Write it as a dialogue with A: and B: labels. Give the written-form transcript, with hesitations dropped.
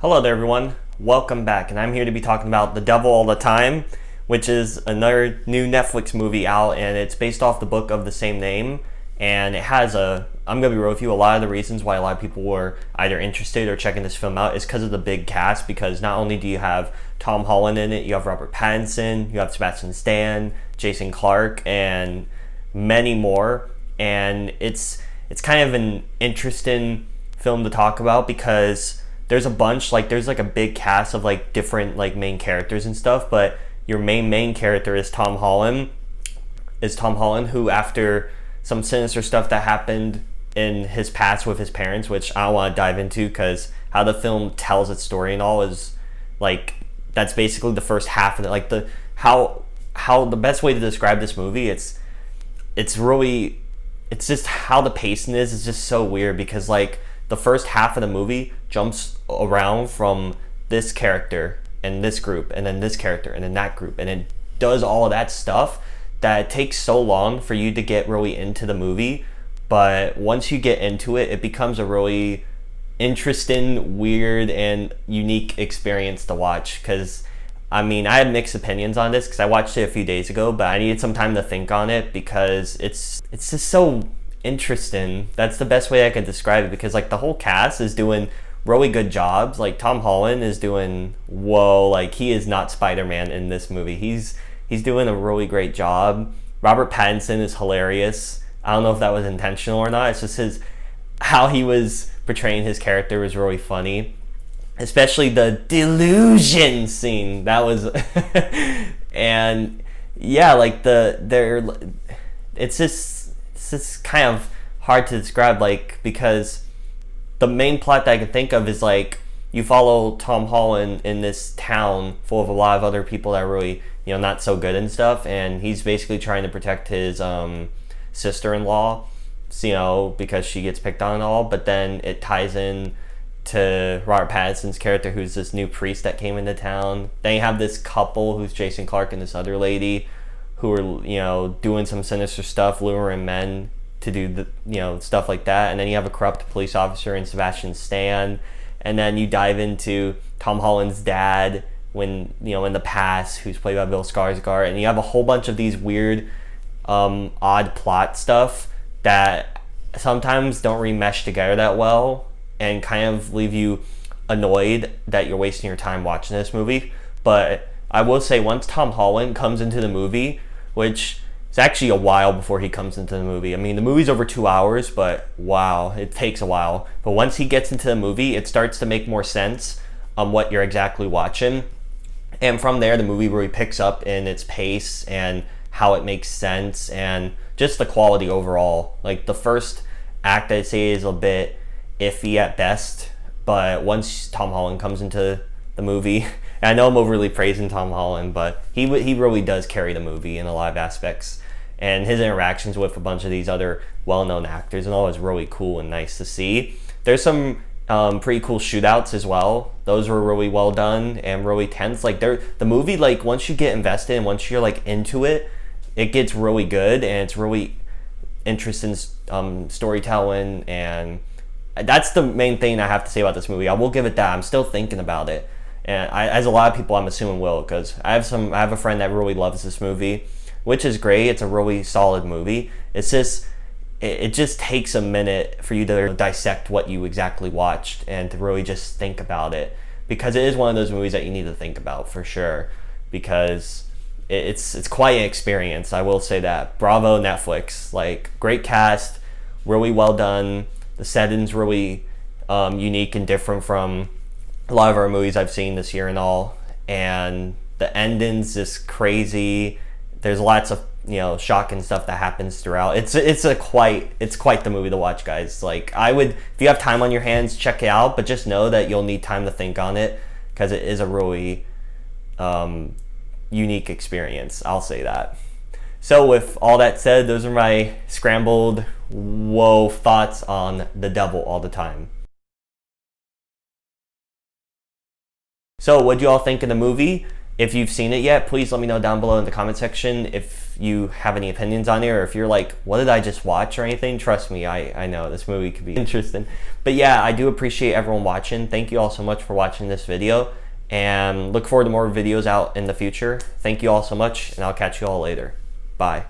A: Hello there, everyone. Welcome back, and I'm here to be talking about The Devil All the Time, which is another new Netflix movie out, and it's based off the book of the same name. And it has I'm gonna be real with you, a lot of the reasons why a lot of people were either interested or checking this film out is because of the big cast. Because not only do you have Tom Holland in it, you have Robert Pattinson, you have Sebastian Stan, Jason Clarke, and many more. And it's kind of an interesting film to talk about because there's a bunch, like there's like a big cast of like different like main characters and stuff, but your main character is Tom Holland, who, after some sinister stuff that happened in his past with his parents, which I don't want to dive into because how the film tells its story and all is like, that's basically the first half of it. Like how the best way to describe this movie, it's really, it's just how the pacing is just so weird because like the first half of the movie jumps around from this character and this group and then this character and then that group, and it does all of that stuff that it takes so long for you to get really into the movie. But once you get into it, it becomes a really interesting, weird, and unique experience to watch. Because I mean, I had mixed opinions on this because I watched it a few days ago, but I needed some time to think on it because it's just so interesting. That's the best way I could describe it, because like the whole cast is doing really good jobs. Like Tom Holland is doing, whoa, like he is not Spider-Man in this movie. He's doing a really great job. Robert Pattinson is hilarious. I don't know if that was intentional or not. It's just how he was portraying his character was really funny. Especially the delusion scene. That was and yeah, like it's just kind of hard to describe, like, because the main plot that I can think of is like you follow Tom Holland in this town full of a lot of other people that are really, not so good and stuff, and he's basically trying to protect his sister-in-law, because she gets picked on and all. But then it ties in to Robert Pattinson's character, who's this new priest that came into town. Then you have this couple who's Jason Clarke and this other lady who are, doing some sinister stuff, luring men to do the, stuff like that. And then you have a corrupt police officer in Sebastian Stan. And then you dive into Tom Holland's dad in the past, who's played by Bill Skarsgård. And you have a whole bunch of these weird, odd plot stuff that sometimes don't really mesh together that well and kind of leave you annoyed that you're wasting your time watching this movie. But I will say, once Tom Holland comes into the movie, which is actually a while before he comes into the movie. I mean, the movie's over 2 hours, but wow, it takes a while. But once he gets into the movie, it starts to make more sense on what you're exactly watching. And from there, the movie really picks up in its pace and how it makes sense and just the quality overall. Like the first act, I'd say, is a bit iffy at best, but once Tom Holland comes into the movie, and I know I'm overly praising Tom Holland, but he really does carry the movie in a lot of aspects, and his interactions with a bunch of these other well-known actors and all is really cool and nice to see. There's some pretty cool shootouts as well. Those were really well done and really tense. Like the movie, like once you get invested and once you're like into it, it gets really good and it's really interesting storytelling, and that's the main thing I have to say about this movie. I will give it that. I'm still thinking about it, and as a lot of people, I'm assuming will, because I have a friend that really loves this movie, which is great. It's a really solid movie. It's just it just takes a minute for you to dissect what you exactly watched and to really just think about it, because it is one of those movies that you need to think about for sure, because it's quite an experience. I will say that. Bravo, Netflix. Like, great cast, really well done. The setting's really unique and different from a lot of our movies I've seen this year and all. And the ending's just crazy. There's lots of shocking stuff that happens throughout. It's quite the movie to watch, guys. Like, I would, if you have time on your hands, check it out. But just know that you'll need time to think on it, because it is a really unique experience. I'll say that. So with all that said, those are my scrambled thoughts on The Devil All the Time. So what'd you all think of the movie? If you've seen it yet, please let me know down below in the comment section if you have any opinions on it, or if you're like, what did I just watch or anything. Trust me, I know this movie could be interesting. But yeah, I do appreciate everyone watching. Thank you all so much for watching this video, and look forward to more videos out in the future. Thank you all so much, and I'll catch you all later. Bye.